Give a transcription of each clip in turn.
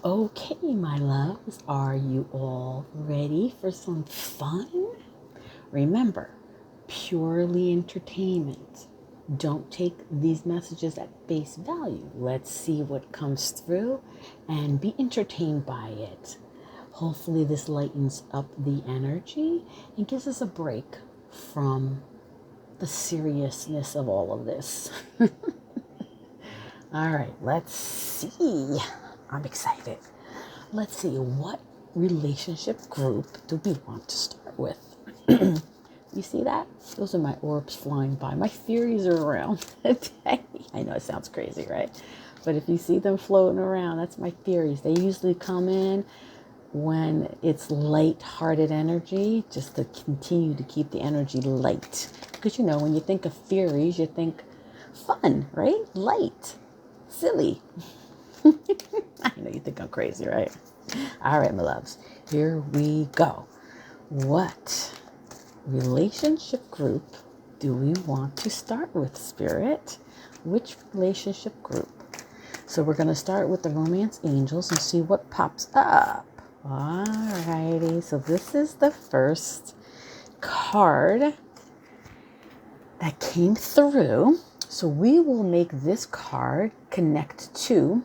Okay, my loves, are you all ready for some fun? Remember, purely entertainment. Don't take these messages at face value. Let's see what comes through and be entertained by it. Hopefully, this lightens up the energy and gives us a break from the seriousness of all of this. All right, let's see. I'm excited. Let's see, what relationship group do we want to start with? You see that? Those are my orbs flying by. My theories are around today. I know it sounds crazy, right? But if you see them floating around, that's my theories. They usually come in when it's light-hearted energy, just to continue to keep the energy light. Because, when you think of theories, you think fun, right? Light, silly. I know you think I'm crazy, right? All right, my loves, here we go. What relationship group do we want to start with, Spirit? Which relationship group? So we're going to start with the Romance Angels and see what pops up. All righty, so this is the first card that came through. So we will make this card connect to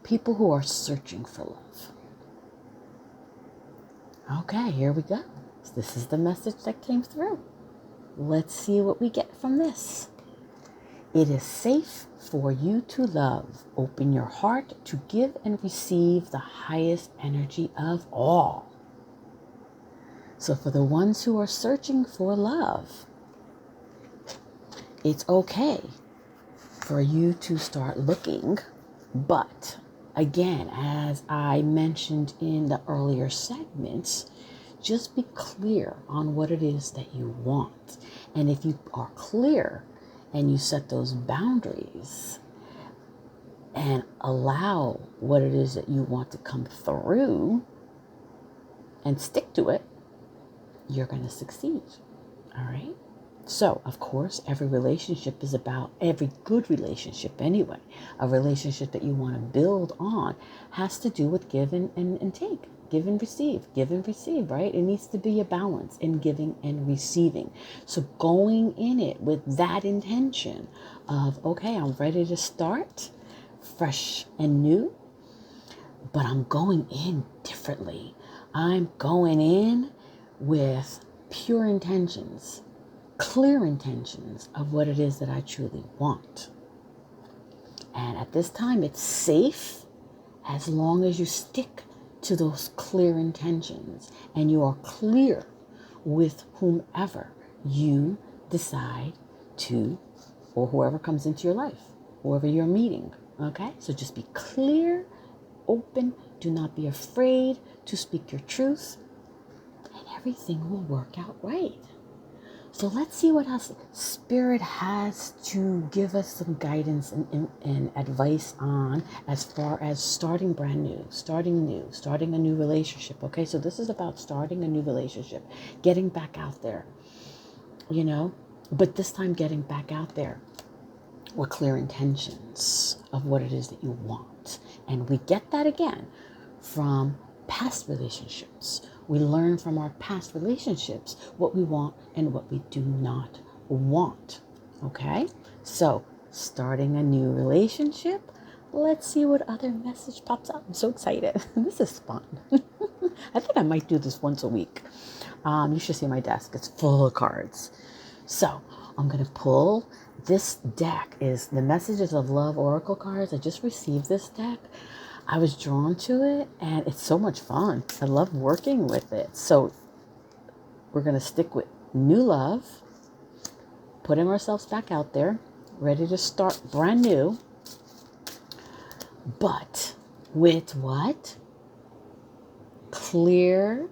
people who are searching for love. Okay, here we go. This is the message that came through. Let's see what we get from this. It is safe for you to love. Open your heart to give and receive the highest energy of all. So for the ones who are searching for love, it's okay for you to start looking. But again, as I mentioned in the earlier segments, just be clear on what it is that you want. And if you are clear and you set those boundaries and allow what it is that you want to come through and stick to it, you're going to succeed. All right? So, of course, every relationship is about, every good relationship anyway, a relationship that you want to build on has to do with give and take, give and receive, right? It needs to be a balance in giving and receiving. So going in it with that intention of, okay, I'm ready to start fresh and new, but I'm going in differently. I'm going in with pure intentions, clear intentions of what it is that I truly want. And at this time, it's safe as long as you stick to those clear intentions and you are clear with whomever you decide to, or whoever comes into your life, whoever you're meeting. Okay? So just be clear, open, do not be afraid to speak your truth, and everything will work out right. So let's see what else Spirit has to give us some guidance and advice on as far as starting brand new, starting a new relationship. Okay, so this is about starting a new relationship, getting back out there, but this time getting back out there with clear intentions of what it is that you want. And we get that again from past relationships. We learn from our past relationships what we want and what we do not want. Okay? So, starting a new relationship, let's see what other message pops up. I'm so excited. This is fun. I think I might do this once a week. You should see my desk. It's full of cards. So, I'm going to pull. This deck is the Messages of Love Oracle cards. I just received this deck. I was drawn to it, and it's so much fun. I love working with it. So we're going to stick with new love, putting ourselves back out there, ready to start brand new, but with what? Clear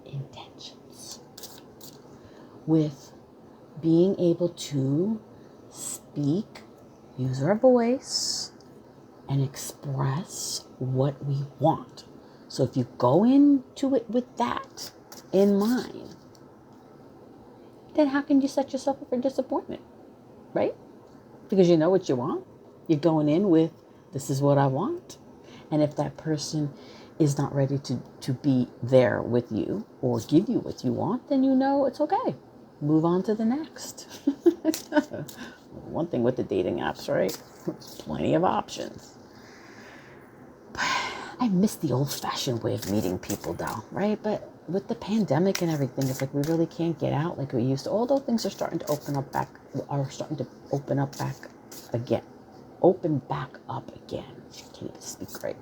intentions. With being able to speak, use our voice, and express what we want. So if you go into it with that in mind, then how can you set yourself up for disappointment, right? because you know what you want. You're going in with, this is what I want. And if that person is not ready to be there with you or give you what you want, then you know it's okay. Move on to the next. One thing with the dating apps, right? There's plenty of options. I miss the old-fashioned way of meeting people, though, right? But with the pandemic and everything, it's like we really can't get out like we used to. Although things are starting to open back again. Open back up again. Can't even speak right.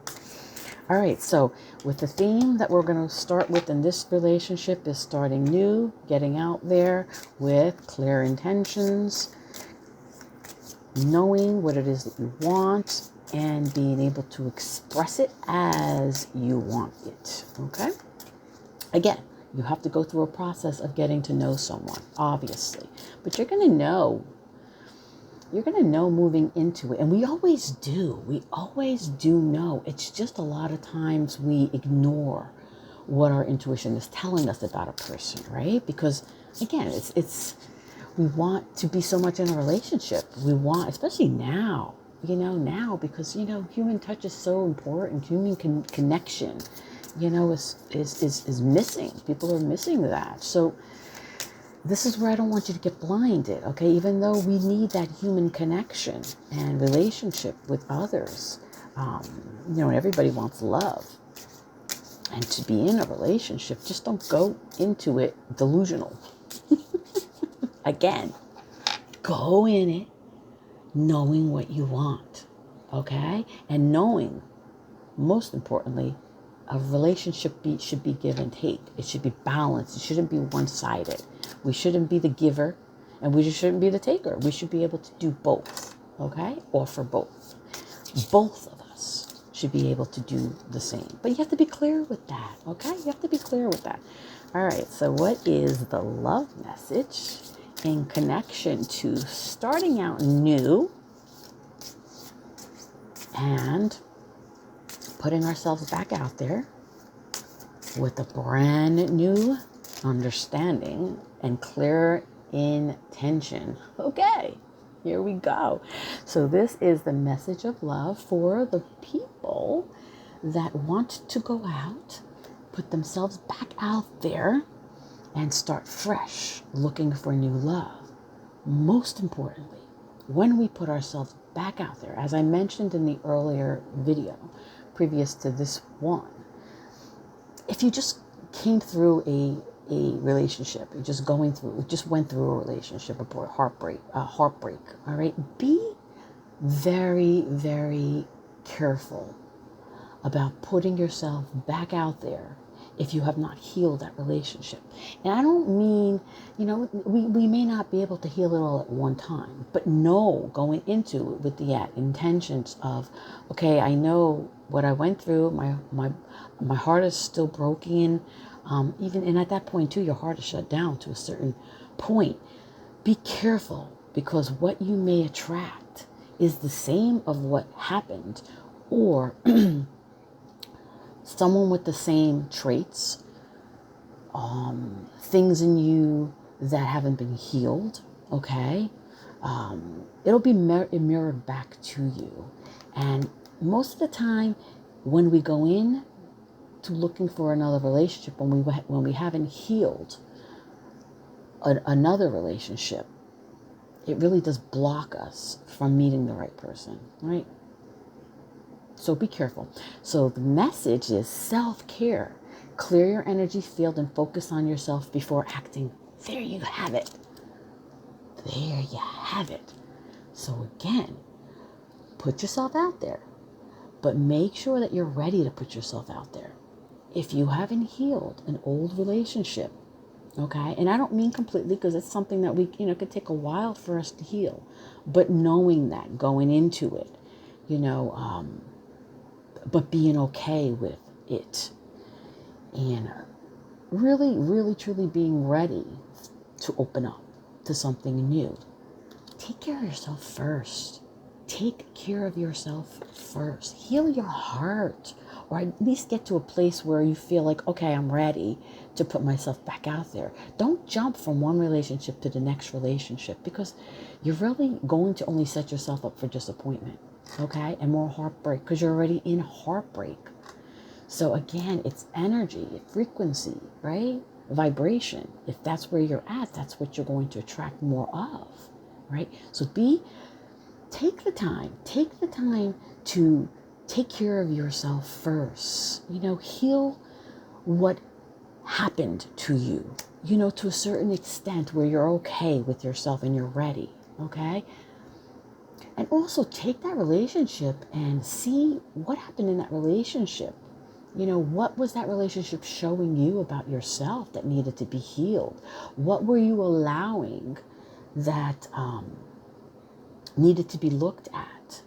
All right, so with the theme that we're going to start with in this relationship is starting new, getting out there with clear intentions, knowing what it is that you want, and being able to express it as you want it, okay? Again, you have to go through a process of getting to know someone, obviously, but you're going to know moving into it. And we always do know. It's just a lot of times we ignore what our intuition is telling us about a person, right? Because again, it's we want to be so much in a relationship. We want, especially now, because, human touch is so important. Human connection, is missing. People are missing that. So this is where I don't want you to get blinded, okay? Even though we need that human connection and relationship with others, and everybody wants love. And to be in a relationship, just don't go into it delusional. Again, go in it knowing what you want, okay? And knowing, most importantly, a relationship should be give and take. It should be balanced. It shouldn't be one-sided. We shouldn't be the giver, and we just shouldn't be the taker. We should be able to do both, okay? Offer both. Both of us should be able to do the same. But you have to be clear with that, okay? You have to be clear with that. All right, so what is the love message in connection to starting out new and putting ourselves back out there with a brand new understanding and clear intention? Okay, here we go. So this is the message of love for the people that want to go out, put themselves back out there, and start fresh, looking for new love. Most importantly, when we put ourselves back out there, as I mentioned in the earlier video, previous to this one, if you just came through a relationship, you just went through a relationship, a heartbreak, all right, be very, very careful about putting yourself back out there if you have not healed that relationship. And I don't mean, we may not be able to heal it all at one time, but know going into it with the intentions of, okay, I know what I went through. My heart is still broken. And at that point too, your heart is shut down to a certain point. Be careful, because what you may attract is the same of what happened, or someone with the same traits, things in you that haven't been healed, okay? It'll be mirrored back to you. And most of the time, when we go in to looking for another relationship, when we haven't healed another relationship, it really does block us from meeting the right person, right? So be careful. So the message is self-care. Clear your energy field and focus on yourself before acting. There you have it. There you have it. So again, put yourself out there, but make sure that you're ready to put yourself out there. If you haven't healed an old relationship, okay, and I don't mean completely, because it's something that we, could take a while for us to heal, but knowing that going into it, but being okay with it, and really, really, truly being ready to open up to something new. Take care of yourself first. Take care of yourself first. Heal your heart. or at least get to a place where you feel like, okay, I'm ready to put myself back out there. Don't jump from one relationship to the next relationship, because you're really going to only set yourself up for disappointment, okay? And more heartbreak, because you're already in heartbreak. So again, it's energy, frequency, right? Vibration. If that's where you're at, that's what you're going to attract more of, right? So take the time to take care of yourself first. Heal what happened to you, to a certain extent where you're okay with yourself and you're ready, okay? And also take that relationship and see what happened in that relationship. What was that relationship showing you about yourself that needed to be healed? What were you allowing that needed to be looked at?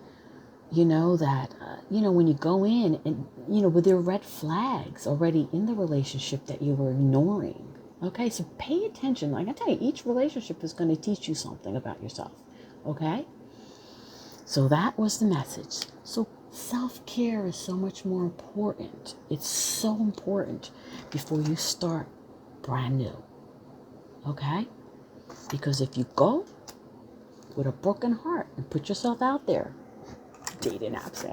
When you go in and, with your red flags already in the relationship that you were ignoring. Okay, so pay attention. Like I tell you, each relationship is going to teach you something about yourself. Okay? So that was the message. So self-care is so much more important. It's so important before you start brand new. Okay? Because if you go with a broken heart and put yourself out there, dating apps,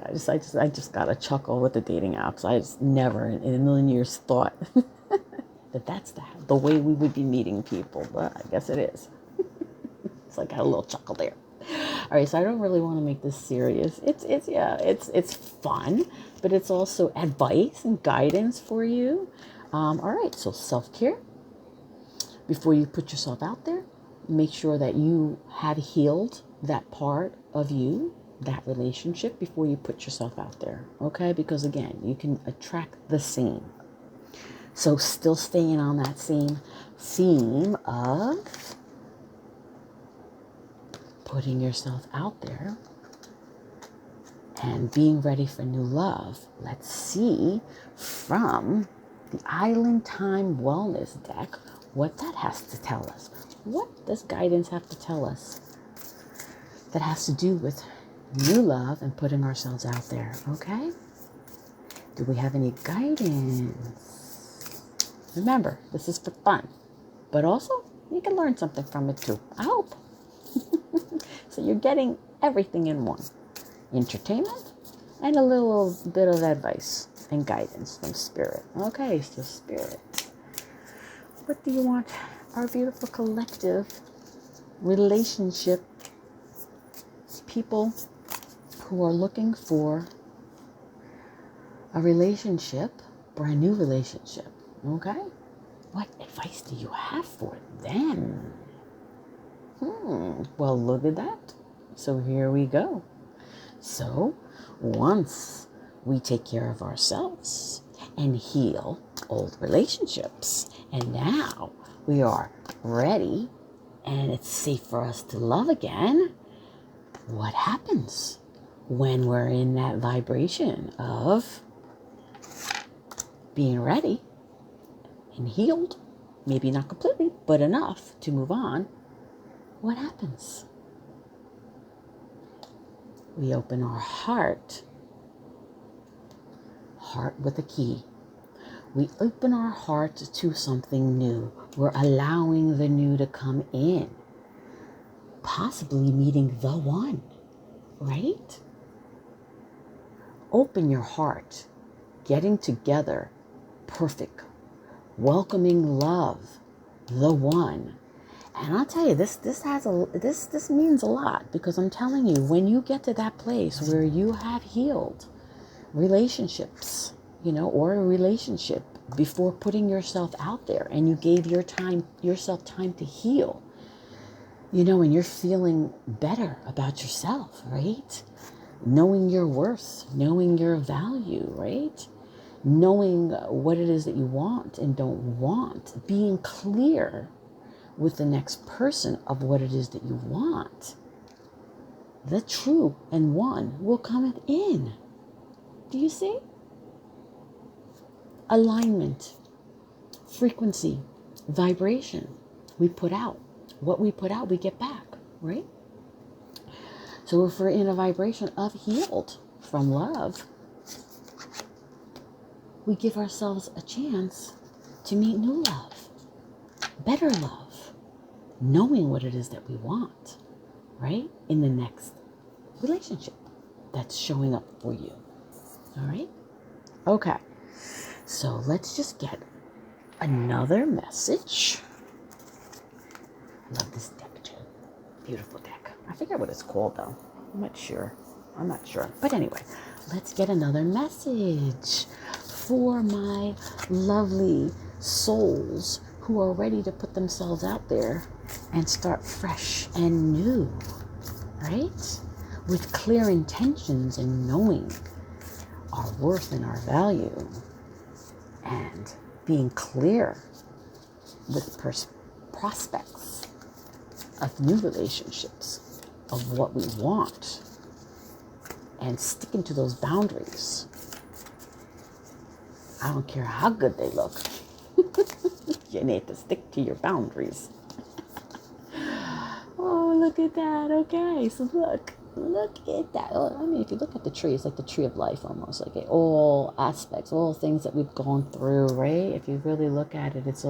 I just got a chuckle with the dating apps. I just never in a million years thought that that's the way we would be meeting people, but I guess it is. It's like I had a little chuckle there. All right, so I don't really want to make this serious. It's fun, but it's also advice and guidance for you. All right, so self-care. Before you put yourself out there, make sure that you have healed that part of you, that relationship, before you put yourself out there. Okay, because again, you can attract the same. So still staying on that same theme of putting yourself out there and being ready for new love. Let's see from the Island Time Wellness deck what that has to tell us. What does guidance have to tell us that has to do with new love and putting ourselves out there? Okay? Do we have any guidance? Remember, this is for fun, but also you can learn something from it too. I hope. So you're getting everything in one. Entertainment and a little bit of advice and guidance from Spirit. Okay, so Spirit, what do you want our beautiful collective relationship people who are looking for a relationship, brand new relationship, okay? What advice do you have for them? Well, look at that. So here we go. So once we take care of ourselves and heal old relationships, and now we are ready and it's safe for us to love again, what happens when we're in that vibration of being ready and healed? Maybe not completely, but enough to move on. What happens? We open our heart with a key. We open our heart to something new. We're allowing the new to come in, possibly meeting the one, right? Open your heart, getting together, perfect, welcoming love, the one. And I'll tell you, this means a lot, because I'm telling you, when you get to that place where you have healed relationships, or a relationship before putting yourself out there, and you gave yourself time to heal, and you're feeling better about yourself, right? Knowing your worth, knowing your value, right? Knowing what it is that you want and don't want, being clear with the next person of what it is that you want, the true and one will come in. Do you see? Alignment, frequency, vibration. We put out. What we put out, we get back, right? So if we're in a vibration of healed from love, we give ourselves a chance to meet new love, better love, knowing what it is that we want, right? In the next relationship that's showing up for you. All right? Okay. So let's just get another message. I love this deck too. Beautiful deck. I forget what it's called though. I'm not sure. But anyway, let's get another message for my lovely souls who are ready to put themselves out there and start fresh and new, right? With clear intentions and knowing our worth and our value and being clear with prospects of new relationships, of what we want, and sticking to those boundaries. I don't care how good they look. You need to stick to your boundaries. Oh, look at that. Okay, so look at that. I mean, if you look at the tree, it's like the tree of life almost, like all aspects, all things that we've gone through, right? If you really look at it, it's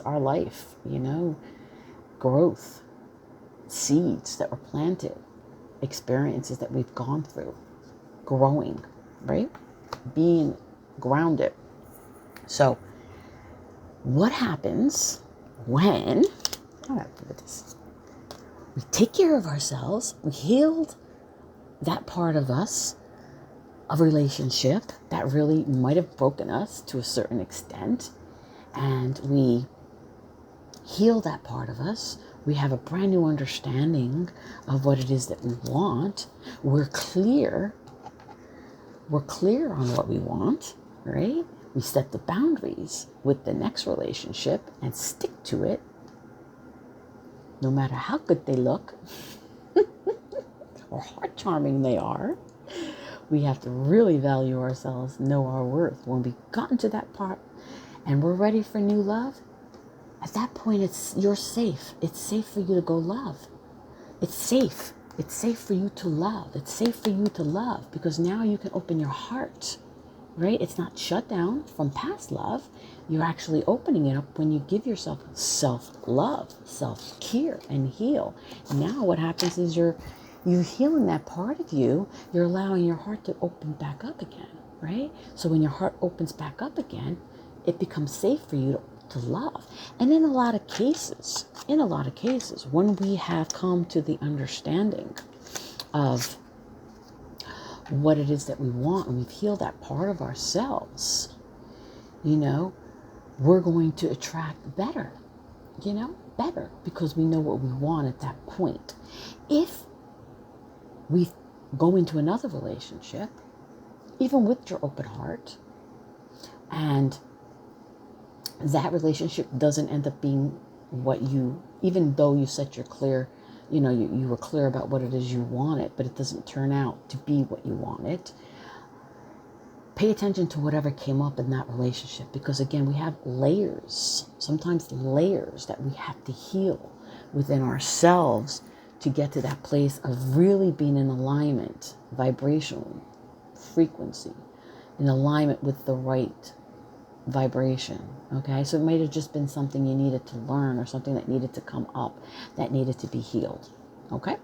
our life, you know, growth, seeds that were planted, experiences that we've gone through, growing, right? Being grounded. So what happens when, we take care of ourselves, we healed that part of us, a relationship that really might have broken us to a certain extent, and we heal that part of us. We have a brand new understanding of what it is that we want. We're clear on what we want, right? We set the boundaries with the next relationship and stick to it, no matter how good they look or how charming they are. We have to really value ourselves, know our worth. When we've gotten to that part and we're ready for new love, at that point, you're safe. It's safe for you to go love. It's safe. It's safe for you to love. It's safe for you to love because now you can open your heart, right? It's not shut down from past love. You're actually opening it up when you give yourself self-love, self-care, and heal. Now what happens is you're healing that part of you. You're allowing your heart to open back up again, right? So when your heart opens back up again, it becomes safe for you to love. And in a lot of cases, when we have come to the understanding of what it is that we want and we've healed that part of ourselves, you know, we're going to attract better, better because we know what we want at that point. If we go into another relationship, even with your open heart, and that relationship doesn't end up being what even though you set your clear, you were clear about what it is you wanted, but it doesn't turn out to be what you wanted. Pay attention to whatever came up in that relationship, because again, we have sometimes layers that we have to heal within ourselves to get to that place of really being in alignment, vibrational frequency, in alignment with the right vibration. Okay, so it might have just been something you needed to learn or something that needed to come up that needed to be healed. Okay,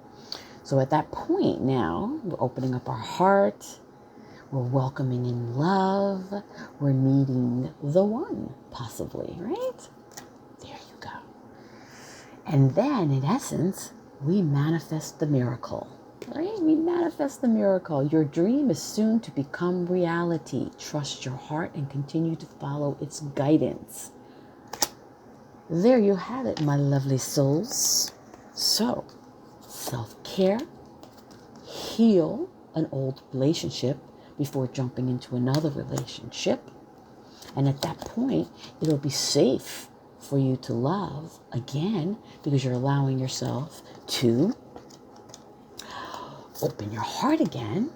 so at that point now, we're opening up our heart, we're welcoming in love, we're meeting the one, possibly, right? There you go. And then, in essence, we manifest the miracle. Right? We manifest the miracle. Your dream is soon to become reality. Trust your heart and continue to follow its guidance. There you have it, my lovely souls. So, self-care, heal an old relationship before jumping into another relationship. And at that point, it'll be safe for you to love again because you're allowing yourself to open your heart again.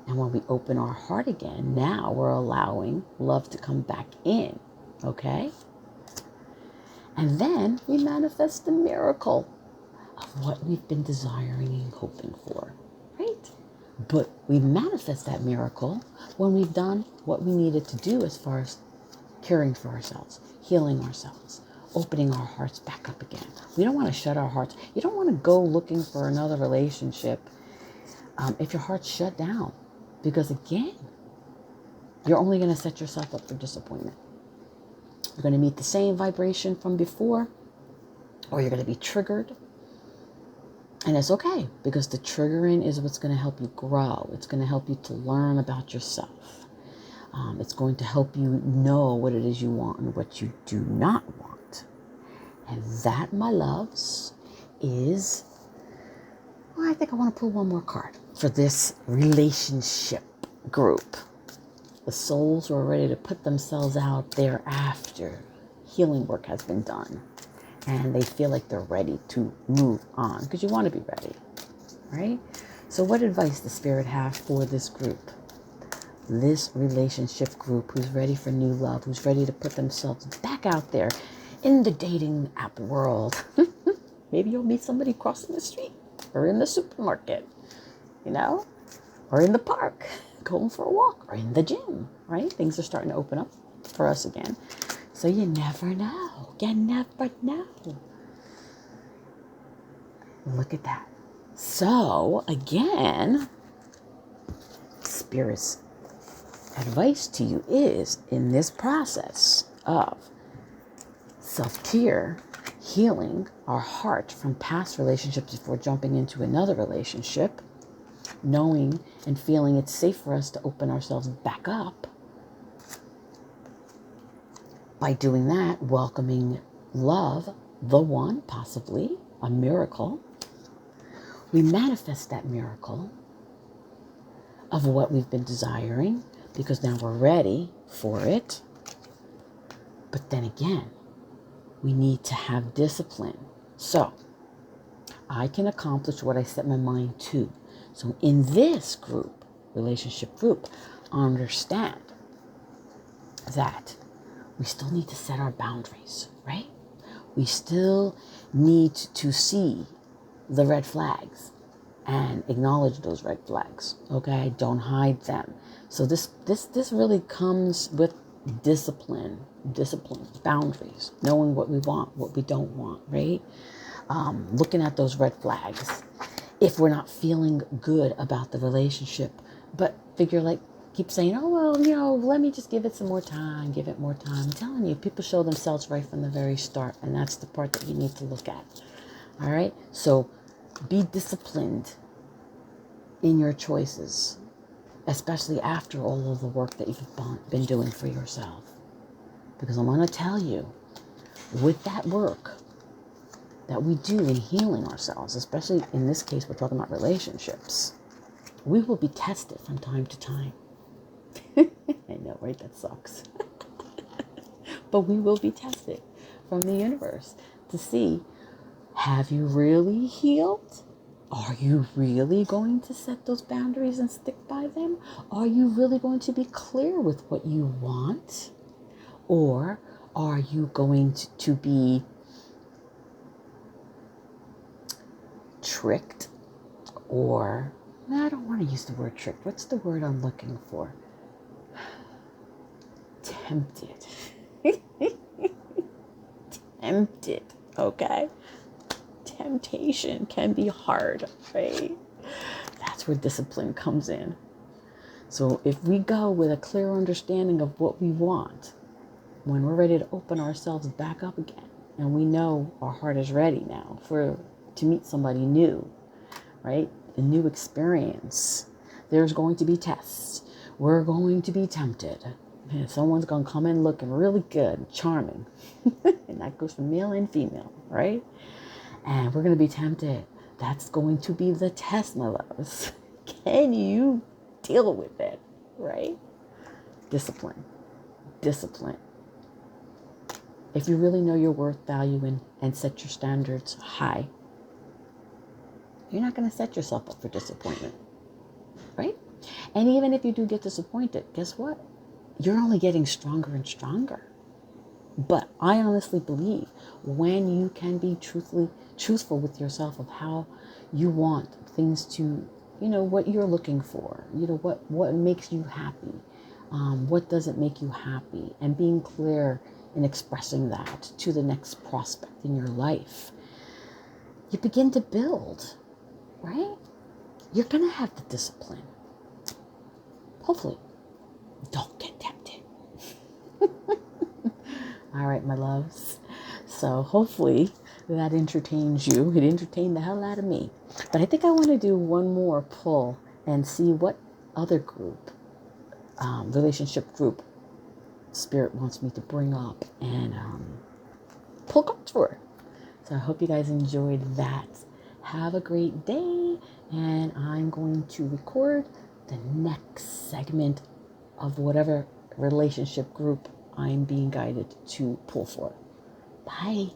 And when we open our heart again, now we're allowing love to come back in. Okay? And then we manifest the miracle of what we've been desiring and hoping for. Right? But we manifest that miracle when we've done what we needed to do as far as caring for ourselves, healing ourselves, opening our hearts back up again. We don't want to shut our hearts. You don't want to go looking for another relationship if your heart's shut down. Because again, you're only going to set yourself up for disappointment. You're going to meet the same vibration from before, or you're going to be triggered. And it's okay, because the triggering is what's going to help you grow. It's going to help you to learn about yourself. It's going to help you know what it is you want and what you do not want. And that, my loves, is, well, I think I want to pull one more card for this relationship group. The souls who are ready to put themselves out there after healing work has been done. And they feel like they're ready to move on, because you want to be ready, right? So what advice does Spirit have for this group? This relationship group who's ready for new love, who's ready to put themselves back out there in the dating app world. Maybe you'll meet somebody crossing the street or in the supermarket, or in the park, going for a walk, or in the gym, right? Things are starting to open up for us again. So you never know. You never know. Look at that. So again, Spirit's advice to you is, in this process of self-care, healing our heart from past relationships before jumping into another relationship, knowing and feeling it's safe for us to open ourselves back up. By doing that, welcoming love, the one, possibly a miracle, we manifest that miracle of what we've been desiring, because now we're ready for it. But then again, we need to have discipline. So I can accomplish what I set my mind to. So in this group, relationship group, understand that we still need to set our boundaries, right? We still need to see the red flags and acknowledge those red flags, okay? Don't hide them. So this really comes with discipline, boundaries, knowing what we want, what we don't want, right? Looking at those red flags. If we're not feeling good about the relationship, but keep saying, oh, well, let me just give it some more time, give it more time. I'm telling you, people show themselves right from the very start, and that's the part that you need to look at. All right? So be disciplined in your choices, especially after all of the work that you've been doing for yourself. Because I'm going to tell you, with that work that we do in healing ourselves, especially in this case, we're talking about relationships, we will be tested from time to time. I know, right? That sucks. But we will be tested from the universe to see, have you really healed? Are you really going to set those boundaries and stick by them? Are you really going to be clear with what you want? Or are you going to be tricked? Or, I don't want to use the word tricked. What's the word I'm looking for? Tempted. Tempted, okay? Temptation can be hard, right? That's where discipline comes in. So if we go with a clear understanding of what we want, when we're ready to open ourselves back up again, and we know our heart is ready now to meet somebody new, right? A new experience. There's going to be tests. We're going to be tempted. And someone's going to come in looking really good, charming. And that goes for male and female, right? And we're going to be tempted. That's going to be the test, my loves. Can you deal with it, right? Discipline. If you really know your worth, value, and set your standards high, you're not going to set yourself up for disappointment, right? And even if you do get disappointed, guess what? You're only getting stronger and stronger. But I honestly believe when you can be truthful with yourself of how you want things to what you're looking for, what makes you happy, what doesn't make you happy, and being clear in expressing that to the next prospect in your life, you begin to build, right? You're going to have the discipline. Hopefully, don't get tempted. All right, my loves. So hopefully that entertains you. It entertained the hell out of me. But I think I want to do one more pull and see what other group, relationship group, Spirit wants me to bring up and pull cards for. So I hope you guys enjoyed that. Have a great day. And I'm going to record the next segment of whatever relationship group I'm being guided to pull for. Bye.